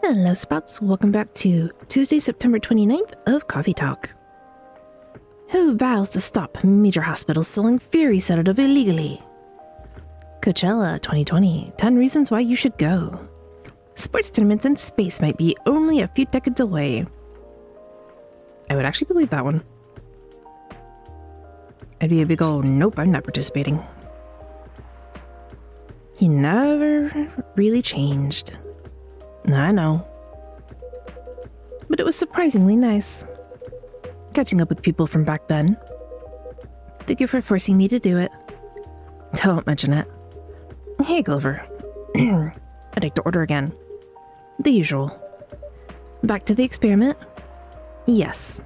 Hello Sprouts, welcome back to Tuesday, September 29th of Coffee Talk. Who vows to stop major hospitals selling fairy sedative illegally? Coachella 2020, 10 reasons why you should go. Sports tournaments in space might be only a few decades away. I would actually believe that one. I'd be a big ol' nope, I'm not participating. He never really changed. I know. But it was surprisingly nice. Catching up with people from back then. Thank you for forcing me to do it. Don't mention it. Hey, Glover. I'd like to order again. The usual. Back to the experiment? Yes.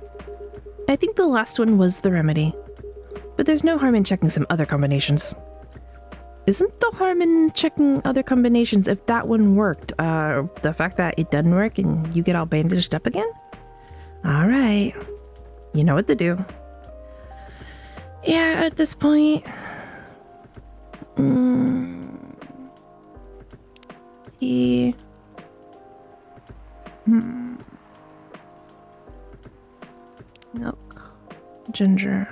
I think the last one was the remedy. But there's no harm in checking some other combinations. Isn't the harm in checking other combinations if that one worked? The fact that it doesn't work and you get all bandaged up again? Alright. You know what to do. Yeah, at this point... Tea... Milk... Ginger...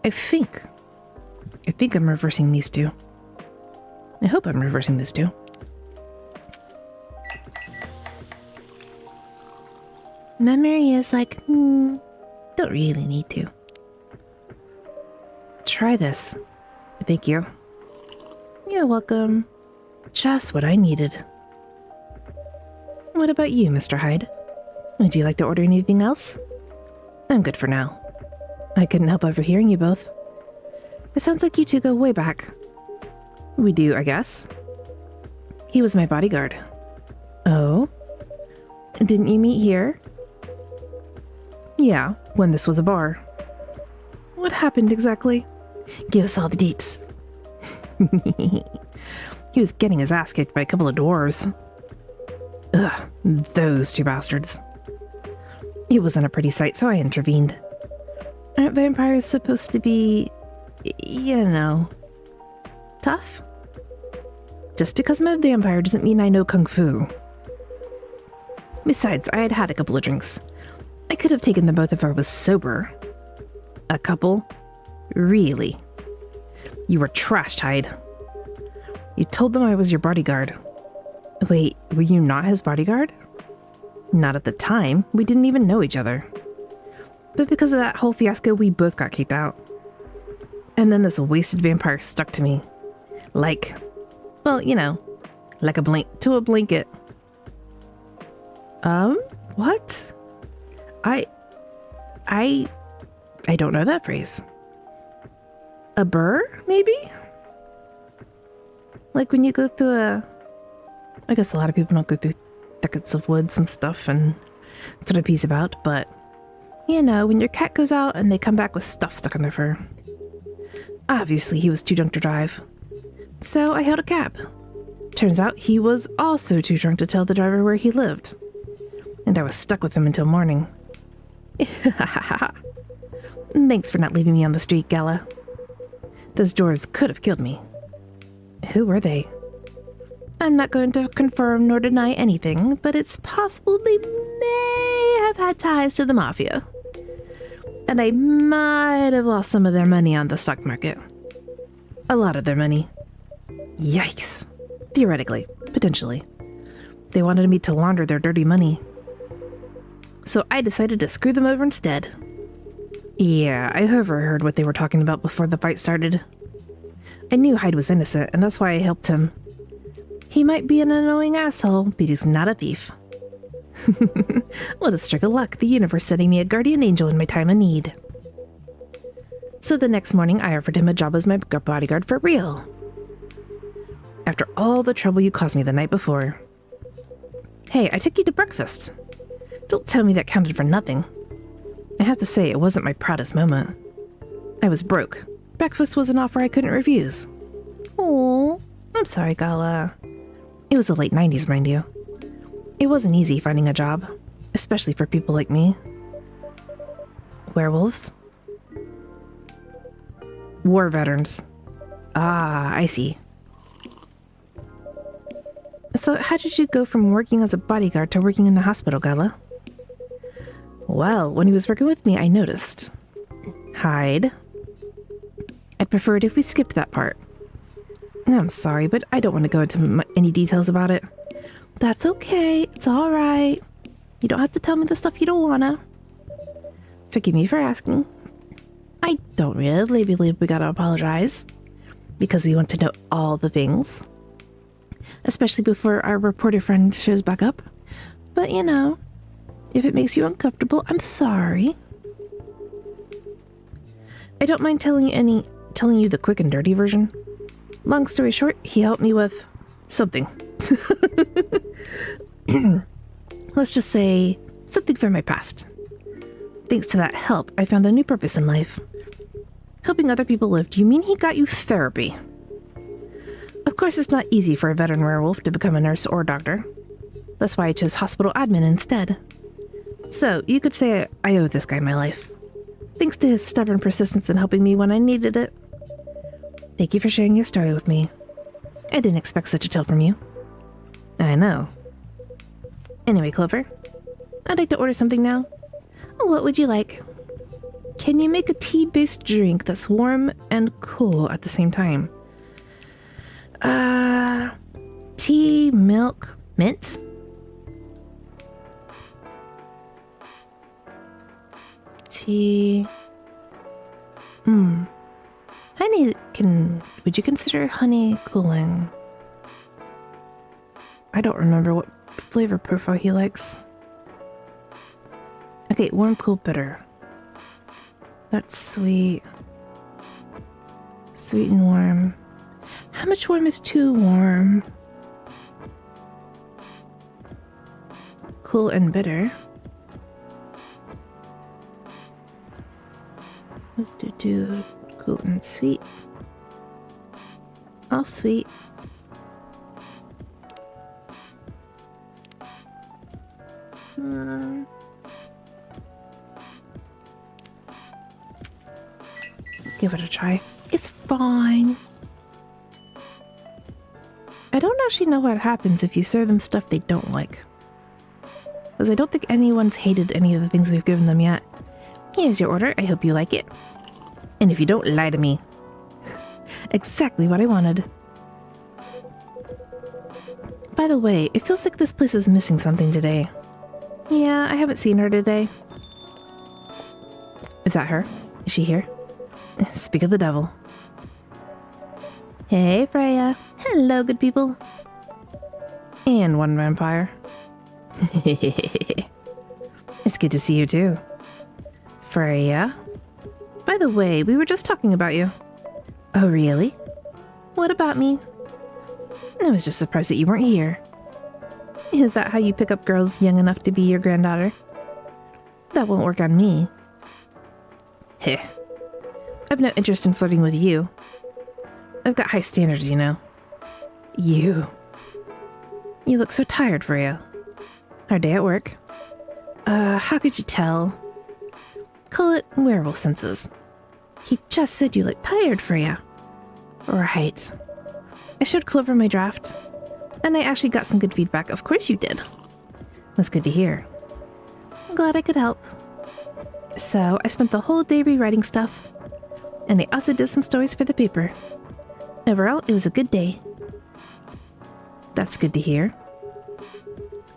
I think I'm reversing these two. I hope I'm reversing this too. Memory is like, don't really need to. Try this. Thank you. You're welcome. Just what I needed. What about you, Mr. Hyde? Would you like to order anything else? I'm good for now. I couldn't help overhearing you both. It sounds like you two go way back. We do, I guess. He was my bodyguard. Oh? Didn't you meet here? Yeah, when this was a bar. What happened exactly? Give us all the deets. He was getting his ass kicked by a couple of dwarves. Ugh, those two bastards. It wasn't a pretty sight, so I intervened. Aren't vampires supposed to be... you know, tough? Just because I'm a vampire doesn't mean I know kung fu. Besides, I had had a couple of drinks. I could have taken them both if I was sober. A couple? Really? You were trashed, Hyde. You told them I was your bodyguard. Wait, were you not his bodyguard? Not at the time. We didn't even know each other. But because of that whole fiasco, we both got kicked out. And then this wasted vampire stuck to me. Like, well, you know, like a blanket. What? I don't know that phrase. A burr, maybe? Like when you go through I guess a lot of people don't go through thickets of woods and stuff, and that's what a piece about, but, you know, when your cat goes out and they come back with stuff stuck on their fur. Obviously, he was too drunk to drive. So I hailed a cab. Turns out he was also too drunk to tell the driver where he lived. And I was stuck with him until morning. Thanks for not leaving me on the street, Gala. Those dwarves could have killed me. Who were they? I'm not going to confirm nor deny anything, but it's possible they may have had ties to the mafia. And I might have lost some of their money on the stock market. A lot of their money. Yikes. Theoretically. Potentially. They wanted me to launder their dirty money. So I decided to screw them over instead. Yeah, I overheard what they were talking about before the fight started. I knew Hyde was innocent, and that's why I helped him. He might be an annoying asshole, but he's not a thief. What a stroke of luck, the universe sending me a guardian angel in my time of need. So the next morning, I offered him a job as my bodyguard for real. After all the trouble you caused me the night before. Hey, I took you to breakfast. Don't tell me that counted for nothing. I have to say, it wasn't my proudest moment. I was broke. Breakfast was an offer I couldn't refuse. Oh, I'm sorry, Gala. It was the late 90s, mind you. It wasn't easy finding a job, especially for people like me. Werewolves? War veterans. Ah, I see. So how did you go from working as a bodyguard to working in the hospital, Gala? Well, when he was working with me, I noticed. Hide. I'd prefer it if we skipped that part. I'm sorry, but I don't want to go into any details about it. That's okay. It's all right. You don't have to tell me the stuff you don't wanna. Forgive me for asking. I don't really believe we gotta apologize, because we want to know all the things. Especially before our reporter friend shows back up. But you know, if it makes you uncomfortable, I'm sorry. I don't mind telling you the quick and dirty version. Long story short, he helped me with something. Let's just say something from my past. Thanks to that help, I found a new purpose in life. Helping other people live. Do you mean he got you therapy? Of course, it's not easy for a veteran werewolf to become a nurse or doctor. That's why I chose hospital admin instead. So, you could say I owe this guy my life. Thanks to his stubborn persistence in helping me when I needed it. Thank you for sharing your story with me. I didn't expect such a tale from you. I know. Anyway, Clover, I'd like to order something now. What would you like? Can you make a tea-based drink that's warm and cool at the same time? Tea, milk, mint? Tea... Honey would you consider honey cooling? I don't remember what flavor profile he likes. Okay, warm, cool, bitter. That's sweet. Sweet and warm. How much warm is too warm? Cool and bitter. Cool and sweet. All sweet. Give it a try. It's fine. I don't actually know what happens if you serve them stuff they don't like. Because I don't think anyone's hated any of the things we've given them yet. Here's your order. I hope you like it. And if you don't, lie to me. Exactly what I wanted. By the way, it feels like this place is missing something today. Yeah, I haven't seen her today. Is that her? Is she here? Speak of the devil. Hey, Freya. Hello, good people. And one vampire. It's good to see you too. Freya? By the way, we were just talking about you. Oh, really? What about me? I was just surprised that you weren't here. Is that how you pick up girls young enough to be your granddaughter? That won't work on me. Heh. I've no interest in flirting with you. I've got high standards, you know. You look so tired, Freya. Hard day at work. How could you tell? Call it werewolf senses. He just said you look tired, Freya. Right. I showed Clover my draft, and I actually got some good feedback. Of course you did. That's good to hear. I'm glad I could help. So, I spent the whole day rewriting stuff, and I also did some stories for the paper. Overall, it was a good day. That's good to hear.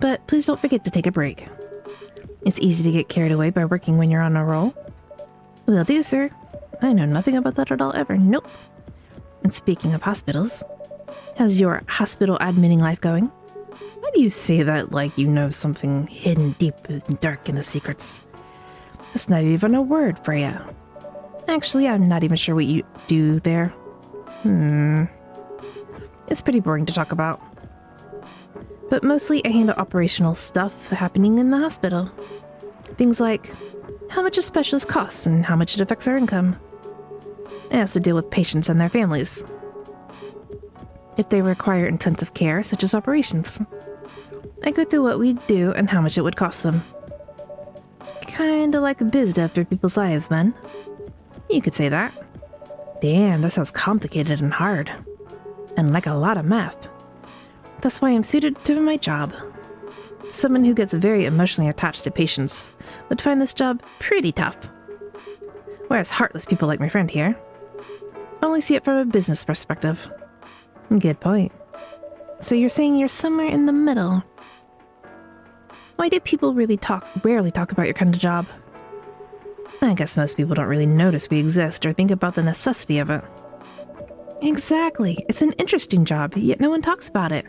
But please don't forget to take a break. It's easy to get carried away by working when you're on a roll. Will do, sir. I know nothing about that at all ever. Nope. And speaking of hospitals, how's your hospital admitting life going? Why do you say that like you know something hidden deep and dark in the secrets? That's not even a word, Freya. Actually, I'm not even sure what you do there. It's pretty boring to talk about. But mostly I handle operational stuff happening in the hospital. Things like how much a specialist costs and how much it affects our income. I also deal with patients and their families. If they require intensive care, such as operations. I go through what we do and how much it would cost them. Kinda like a biz dev for people's lives, then. You could say that. Damn, that sounds complicated and hard. And like a lot of math. That's why I'm suited to my job. Someone who gets very emotionally attached to patients would find this job pretty tough. Whereas heartless people like my friend here only see it from a business perspective. Good point. So you're saying you're somewhere in the middle. Why do people rarely talk about your kind of job? I guess most people don't really notice we exist or think about the necessity of it. Exactly. It's an interesting job, yet no one talks about it.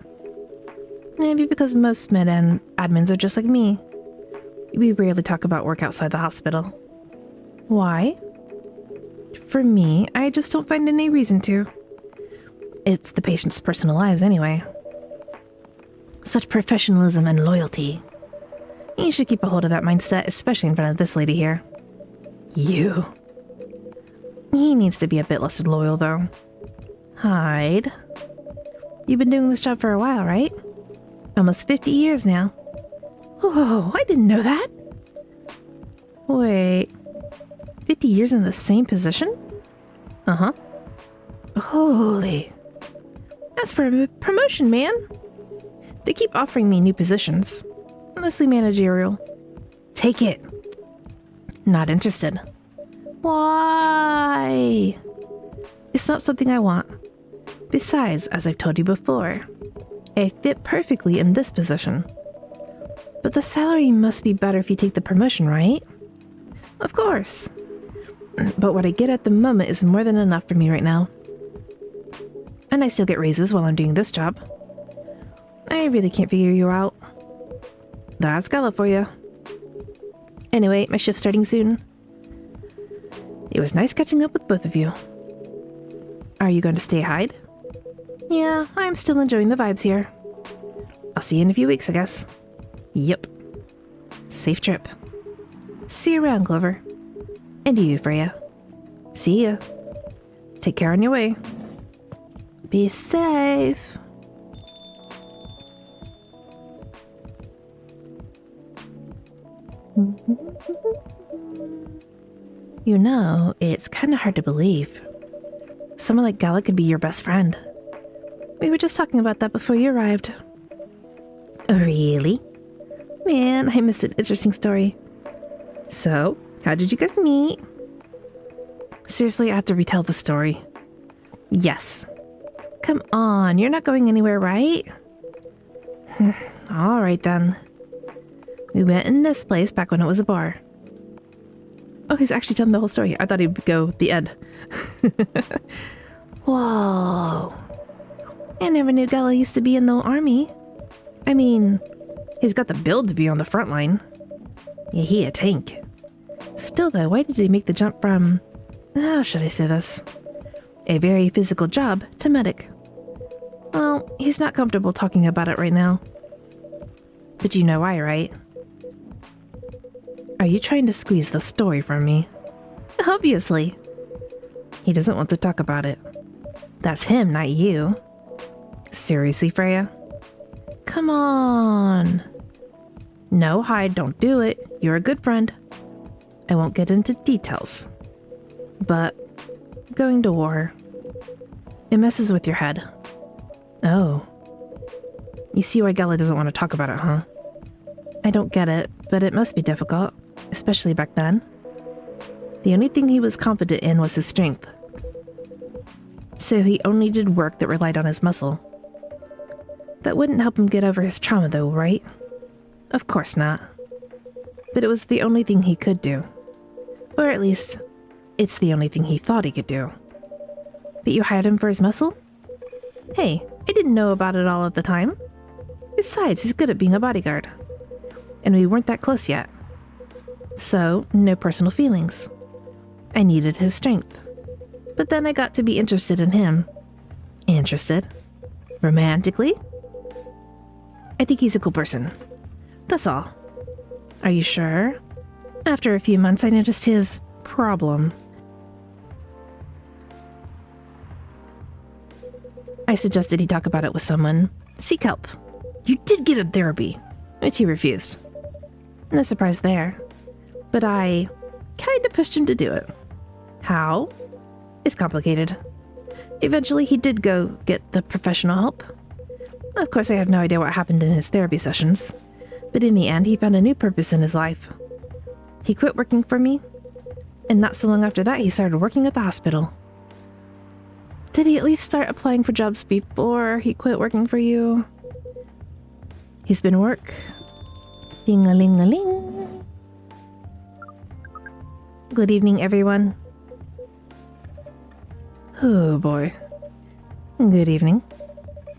Maybe because most med and admins are just like me. We rarely talk about work outside the hospital. Why? For me, I just don't find any reason to. It's the patient's personal lives anyway. Such professionalism and loyalty. You should keep a hold of that mindset, especially in front of this lady here. You. He needs to be a bit less loyal, though. Hide. You've been doing this job for a while, right? Almost 50 years now. Whoa, I didn't know that. Wait. 50 years in the same position? Uh-huh. Holy. That's for a promotion, man. They keep offering me new positions. Mostly managerial. Take it. Not interested. Why? It's not something I want. Besides, as I've told you before, I fit perfectly in this position. But the salary must be better if you take the promotion, right? Of course. But what I get at the moment is more than enough for me right now. And I still get raises while I'm doing this job. I really can't figure you out. That's Gala for you. Anyway, my shift's starting soon. It was nice catching up with both of you. Are you going to stay hide? Yeah, I'm still enjoying the vibes here. I'll see you in a few weeks, I guess. Yep. Safe trip. See you around, Clover. And you, Freya. See ya. Take care on your way. Be safe. You know, it's kind of hard to believe. Someone like Gala could be your best friend. We were just talking about that before you arrived. Oh, really? Man, I missed an interesting story. So, how did you guys meet? Seriously, I have to retell the story. Yes. Come on, you're not going anywhere, right? All right, then. We went in this place back when it was a bar. Oh, he's actually telling the whole story. I thought he'd go the end. Whoa. I never knew Gala used to be in the army. I mean, he's got the build to be on the front line. Yeah, he a tank. Still though, why did he make the jump from, how should I say this? A very physical job to medic. Well, he's not comfortable talking about it right now. But you know why, right? Are you trying to squeeze the story from me? Obviously. He doesn't want to talk about it. That's him, not you. Seriously, Freya? Come on. No, Hyde, don't do it. You're a good friend. I won't get into details. But going to war, it messes with your head. Oh. You see why Gala doesn't want to talk about it, huh? I don't get it, but it must be difficult, especially back then. The only thing he was confident in was his strength. So he only did work that relied on his muscle. That wouldn't help him get over his trauma though, right? Of course not. But it was the only thing he could do. Or at least, it's the only thing he thought he could do. But you hired him for his muscle? Hey, I didn't know about it all at the time. Besides, he's good at being a bodyguard. And we weren't that close yet. So, no personal feelings. I needed his strength. But then I got to be interested in him. Interested? Romantically? I think he's a cool person. That's all. Are you sure? After a few months, I noticed his problem. I suggested he talk about it with someone. Seek help. You did get him therapy, which he refused. No surprise there. But I kinda pushed him to do it. How? It's complicated. Eventually, he did go get the professional help. Of course, I have no idea what happened in his therapy sessions, but in the end, he found a new purpose in his life. He quit working for me, and not so long after that, he started working at the hospital. Did he at least start applying for jobs before he quit working for you? He's been work. Ding-a-ling-a-ling. Good evening, everyone. Oh boy. Good evening.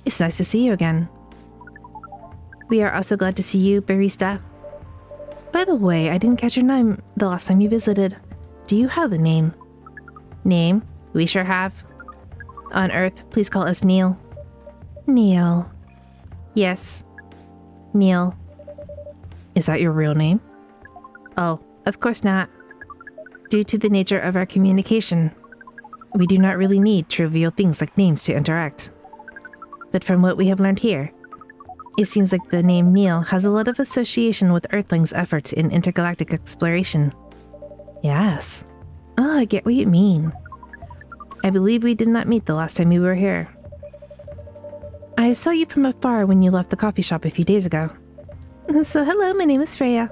It's nice to see you again. We are also glad to see you, barista. By the way, I didn't catch your name the last time you visited. Do you have a name? Name? We sure have. On Earth, please call us Neil. Neil. Yes. Neil. Is that your real name? Oh, of course not. Due to the nature of our communication, we do not really need trivial things like names to interact. But from what we have learned here, it seems like the name Neil has a lot of association with Earthlings' efforts in intergalactic exploration. Yes. Oh, I get what you mean. I believe we did not meet the last time we were here. I saw you from afar when you left the coffee shop a few days ago. So hello, my name is Freya.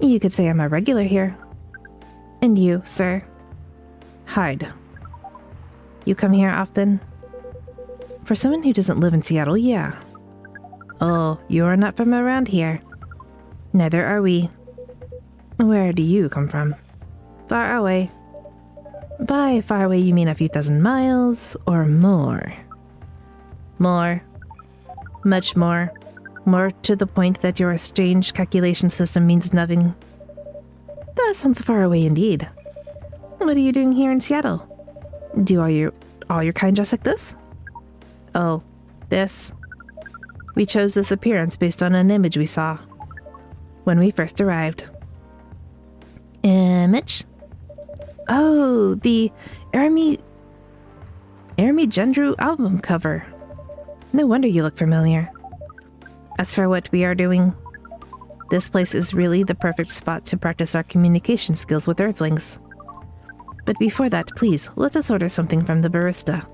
You could say I'm a regular here. And you, sir? Hyde. You come here often? For someone who doesn't live in Seattle, yeah. Oh, you are not from around here. Neither are we. Where do you come from? Far away. By far away, you mean a few thousand miles or more? More. Much more. More to the point that your strange calculation system means nothing. That sounds far away indeed. What are you doing here in Seattle? Do all your kind dress like this? Oh, this. We chose this appearance based on an image we saw when we first arrived. Image? Oh, the Army Gendru album cover. No wonder you look familiar. As for what we are doing, this place is really the perfect spot to practice our communication skills with Earthlings. But before that, please, let us order something from the barista.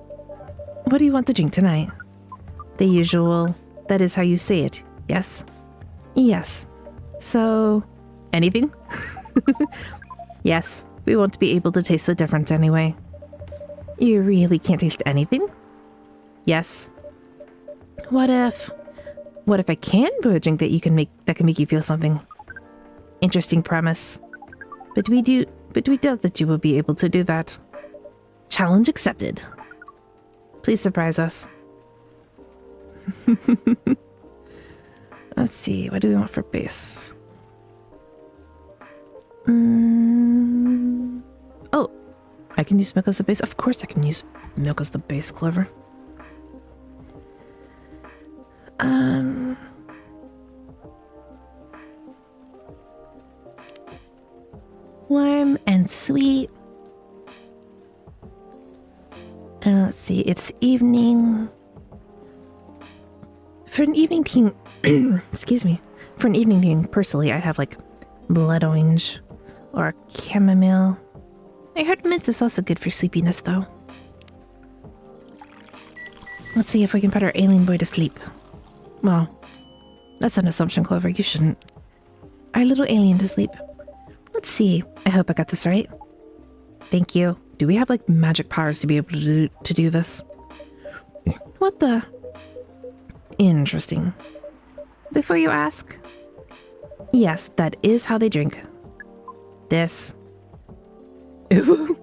What do you want to drink tonight? The usual, that is how you say it, yes? Yes. So, anything? Yes, we won't be able to taste the difference anyway. You really can't taste anything? Yes. What if I can brew a drink that can make you feel something? Interesting premise. But we doubt that you will be able to do that. Challenge accepted. Please surprise us. Let's see, what do we want for base? Oh, I can use milk as the base. Of course I can use milk as the base, Clover. Warm and sweet. And let's see, it's evening. For an evening tea, excuse me. For an evening tea, personally, I'd have like blood orange or chamomile. I heard mint is also good for sleepiness, though. Let's see if we can put our alien boy to sleep. Well, that's an assumption, Clover. You shouldn't. Our little alien to sleep. Let's see. I hope I got this right. Thank you. Do we have, like, magic powers to be able to do this? What the? Interesting. Before you ask, yes, that is how they drink. This. Ooh.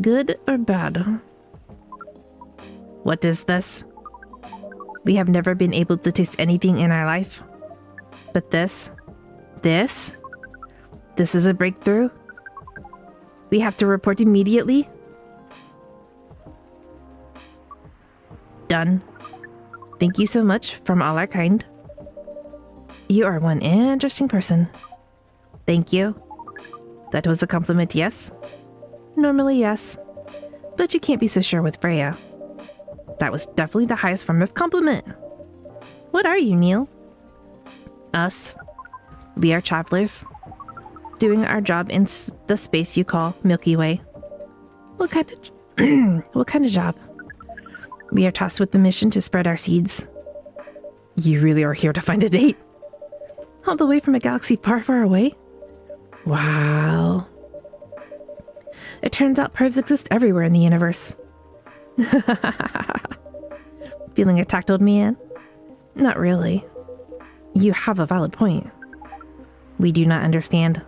Good or bad? What is this? We have never been able to taste anything in our life. But this is a breakthrough. We have to report immediately. Done. Thank you so much from all our kind. You are one interesting person. Thank you. That was a compliment, yes? Normally, yes. But you can't be so sure with Freya. That was definitely the highest form of compliment. What are you, Neil? Us. We are travelers, doing our job in the space you call Milky Way. What What kind of job? We are tasked with the mission to spread our seeds. You really are here to find a date? All the way from a galaxy far, far away? Wow. It turns out pervs exist everywhere in the universe. Feeling attacked, old man? Not really. You have a valid point. We do not understand.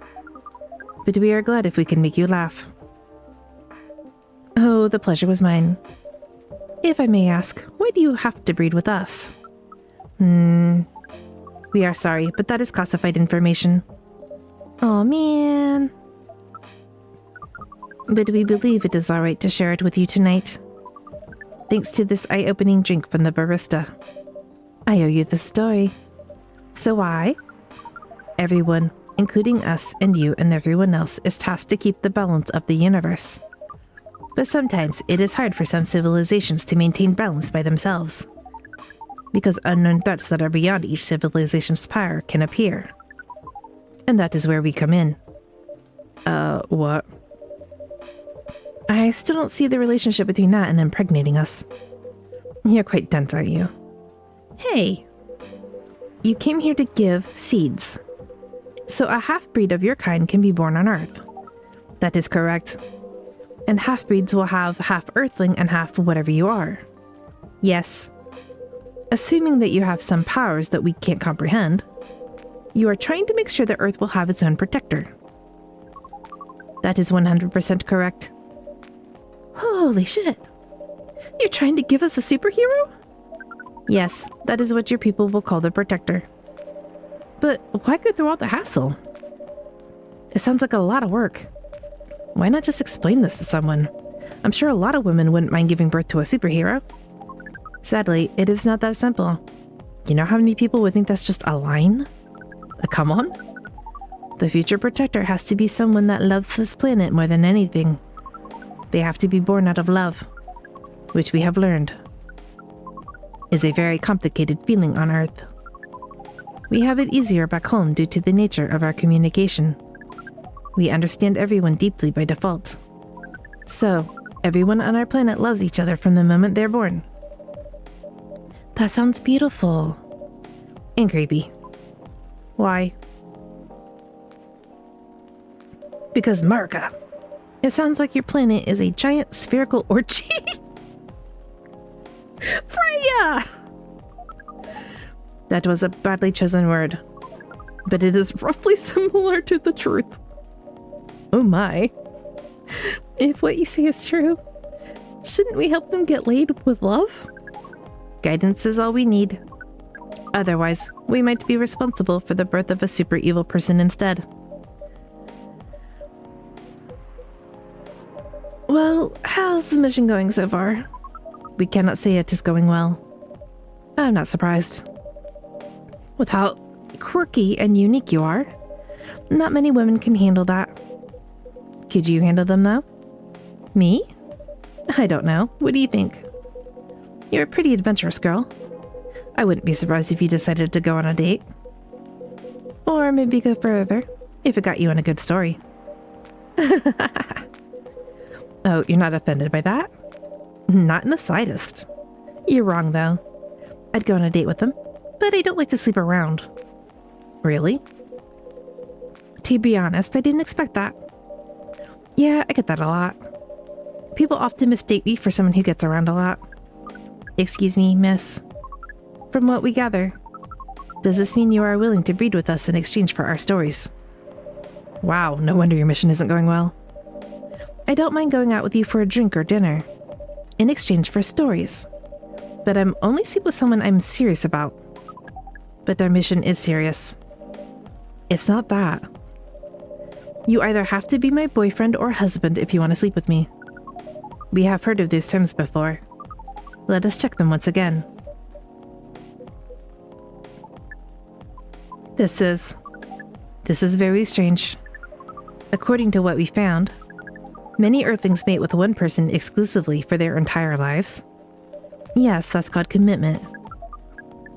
But we are glad if we can make you laugh. Oh, the pleasure was mine. If I may ask, why do you have to breed with us? We are sorry, but that is classified information. Oh man. But we believe it is alright to share it with you tonight. Thanks to this eye-opening drink from the barista. I owe you the story. So why? Everyone, including us and you and everyone else, is tasked to keep the balance of the universe. But sometimes it is hard for some civilizations to maintain balance by themselves, because unknown threats that are beyond each civilization's power can appear. And that is where we come in. What? I still don't see the relationship between that and impregnating us. You're quite dense, aren't you? Hey! You came here to give seeds. So a half-breed of your kind can be born on Earth. That is correct. And half-breeds will have half Earthling and half whatever you are. Yes. Assuming that you have some powers that we can't comprehend, you are trying to make sure that Earth will have its own protector. That is 100% correct. Holy shit. You're trying to give us a superhero? Yes, that is what your people will call the protector. But why go through all the hassle? It sounds like a lot of work. Why not just explain this to someone? I'm sure a lot of women wouldn't mind giving birth to a superhero. Sadly, it is not that simple. You know how many people would think that's just a line? Come on? The future protector has to be someone that loves this planet more than anything. They have to be born out of love, which we have learned is a very complicated feeling on Earth. We have it easier back home due to the nature of our communication. We understand everyone deeply by default. So, everyone on our planet loves each other from the moment they're born. That sounds beautiful. And creepy. Why? Because Marka. It sounds like your planet is a giant spherical orgy. Freya! That was a badly chosen word, but it is roughly similar to the truth. Oh my. If what you say is true, shouldn't we help them get laid with love? Guidance is all we need. Otherwise, we might be responsible for the birth of a super evil person instead. Well, how's the mission going so far? We cannot say it is going well. I'm not surprised. With how quirky and unique you are, not many women can handle that. Could you handle them, though? Me? I don't know. What do you think? You're a pretty adventurous girl. I wouldn't be surprised if you decided to go on a date. Or maybe go further, if it got you on a good story. Oh, you're not offended by that? Not in the slightest. You're wrong, though. I'd go on a date with them, but I don't like to sleep around. Really? To be honest, I didn't expect that. Yeah, I get that a lot. People often mistake me for someone who gets around a lot. Excuse me, miss. From what we gather, does this mean you are willing to breed with us in exchange for our stories? Wow, no wonder your mission isn't going well. I don't mind going out with you for a drink or dinner, in exchange for stories. But I'm only sleep with someone I'm serious about. But our mission is serious. It's not that. You either have to be my boyfriend or husband if you want to sleep with me. We have heard of these terms before. Let us check them once again. This is very strange. According to what we found, many Earthlings mate with one person exclusively for their entire lives. Yes, that's called commitment.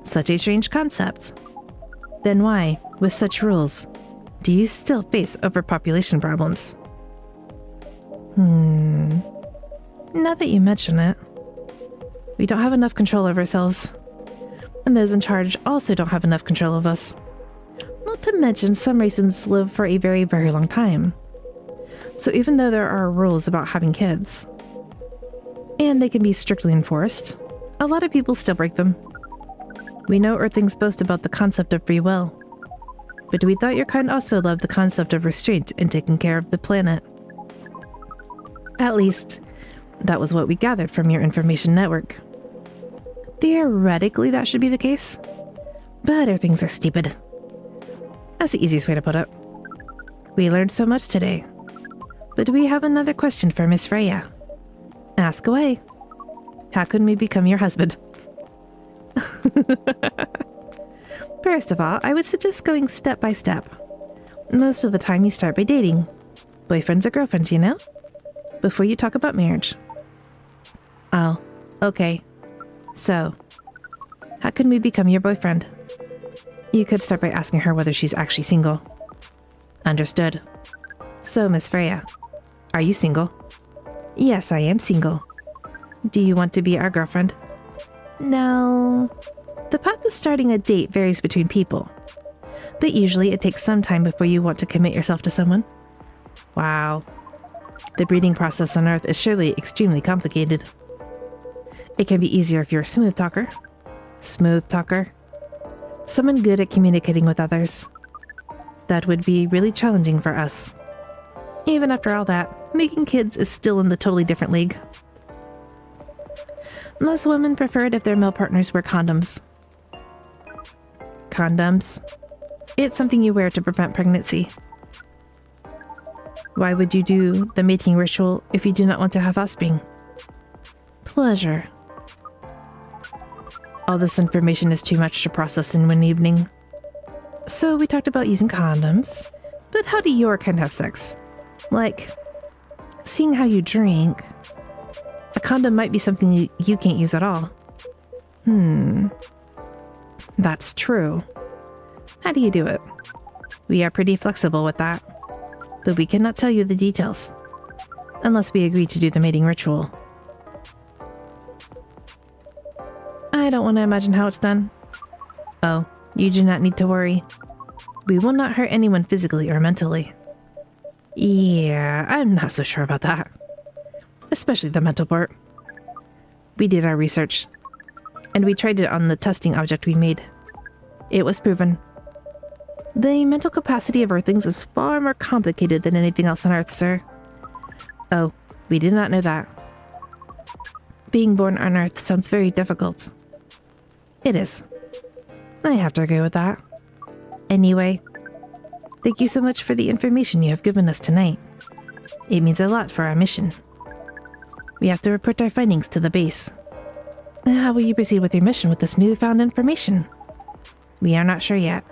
Such a strange concept. Then why, with such rules, do you still face overpopulation problems? Now that you mention it, we don't have enough control of ourselves. And those in charge also don't have enough control of us. Not to mention, some races live for a very, very long time. So even though there are rules about having kids, and they can be strictly enforced, a lot of people still break them. We know Earthlings boast about the concept of free will, but we thought your kind also loved the concept of restraint and taking care of the planet. At least, that was what we gathered from your information network. Theoretically, that should be the case, but Earthlings are stupid. That's the easiest way to put it. We learned so much today, but we have another question for Miss Freya. Ask away. How can we become your husband? First of all, I would suggest going step by step. Most of the time you start by dating. Boyfriends or girlfriends, you know? Before you talk about marriage. Oh, okay. So, how can we become your boyfriend? You could start by asking her whether she's actually single. Understood. So, Miss Freya, are you single? Yes, I am single. Do you want to be our girlfriend? Now, the path to starting a date varies between people, but usually it takes some time before you want to commit yourself to someone. Wow. The breeding process on Earth is surely extremely complicated. It can be easier if you're a smooth talker. Smooth talker. Someone good at communicating with others. That would be really challenging for us. Even after all that, making kids is still in the totally different league. Most women prefer it if their male partners wear condoms. Condoms? It's something you wear to prevent pregnancy. Why would you do the mating ritual if you do not want to have offspring? Pleasure. All this information is too much to process in one evening. So we talked about using condoms, but how do your kind have sex? Like, seeing how you drink, a condom might be something you can't use at all. That's true. How do you do it? We are pretty flexible with that, but we cannot tell you the details, unless we agree to do the mating ritual. I don't want to imagine how it's done. Oh, you do not need to worry. We will not hurt anyone physically or mentally. Yeah, I'm not so sure about that. Especially the mental part. We did our research, and we tried it on the testing object we made. It was proven. The mental capacity of Earthlings is far more complicated than anything else on Earth, sir. Oh, we did not know that. Being born on Earth sounds very difficult. It is. I have to agree with that. Anyway, thank you so much for the information you have given us tonight. It means a lot for our mission. We have to report our findings to the base. How will you proceed with your mission with this newfound information? We are not sure yet.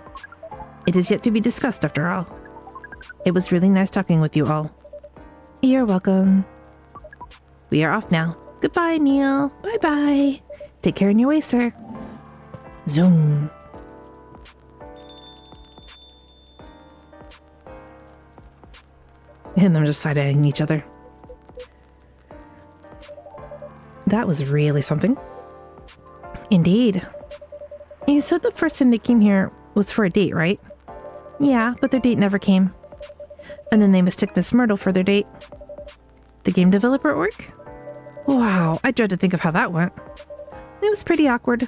It is yet to be discussed after all. It was really nice talking with you all. You're welcome. We are off now. Goodbye, Neil. Bye-bye. Take care on your way, sir. Zoom. And them just side-eyeing each other. That was really something. Indeed. You said the first time they came here was for a date, right? Yeah, but their date never came. And then they mistook Miss Myrtle for their date. The game developer org? Wow, I dread to think of how that went. It was pretty awkward.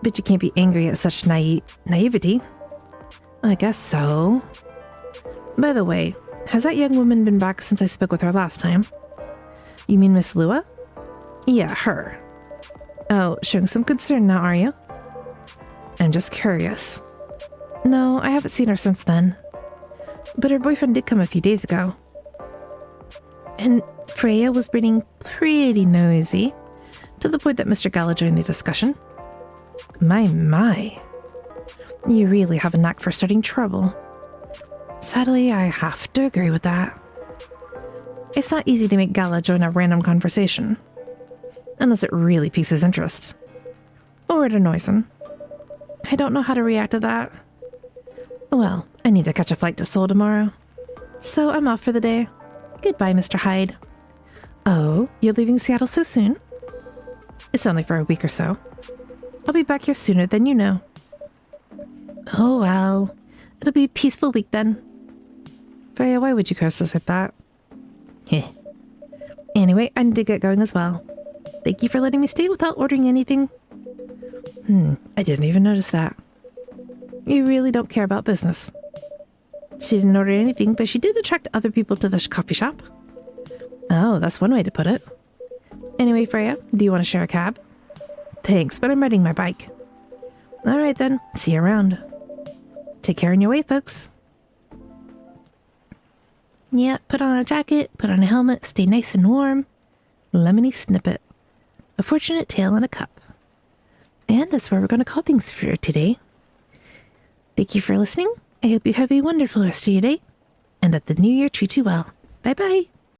But you can't be angry at such naivety. I guess so. By the way, has that young woman been back since I spoke with her last time? You mean Miss Lua? Yeah, her. Oh, showing some concern now, are you? I'm just curious. No, I haven't seen her since then. But her boyfriend did come a few days ago. And Freya was being pretty nosy, to the point that Mr. Gala joined the discussion. My. You really have a knack for starting trouble. Sadly, I have to agree with that. It's not easy to make Gala join a random conversation, unless it really piques his interest. Or it annoys him. I don't know how to react to that. Well, I need to catch a flight to Seoul tomorrow, so I'm off for the day. Goodbye, Mr. Hyde. Oh, you're leaving Seattle so soon? It's only for a week or so. I'll be back here sooner than you know. Oh, well. It'll be a peaceful week then. Freya, why would you curse us like that? Heh. Anyway, I need to get going as well. Thank you for letting me stay without ordering anything. I didn't even notice that. You really don't care about business. She didn't order anything, but she did attract other people to the coffee shop. Oh, that's one way to put it. Anyway, Freya, do you want to share a cab? Thanks, but I'm riding my bike. All right then, see you around. Take care on your way, folks. Yeah, put on a jacket, put on a helmet, stay nice and warm. Lemony Snippet. A fortunate tale in a cup. And that's where we're going to call things for today. Thank you for listening. I hope you have a wonderful rest of your day, and that the new year treats you well. Bye-bye.